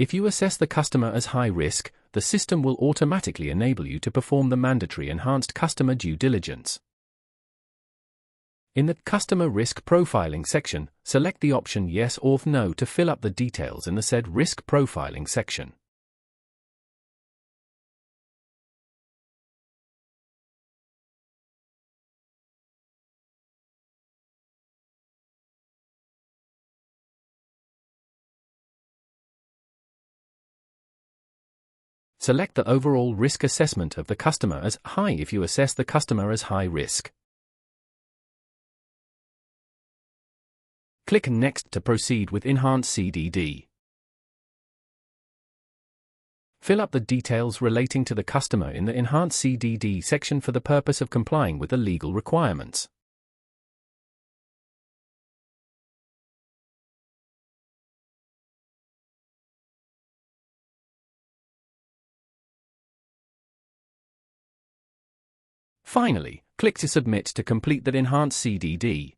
If you assess the customer as high risk, the system will automatically enable you to perform the mandatory enhanced customer due diligence. In the Customer Risk Profiling section, select the option Yes or No to fill up the details in the said Risk Profiling section. Select the overall risk assessment of the customer as high if you assess the customer as high risk. Click Next to proceed with Enhanced CDD. Fill up the details relating to the customer in the Enhanced CDD section for the purpose of complying with the legal requirements. Finally, click to Submit to complete that Enhanced CDD.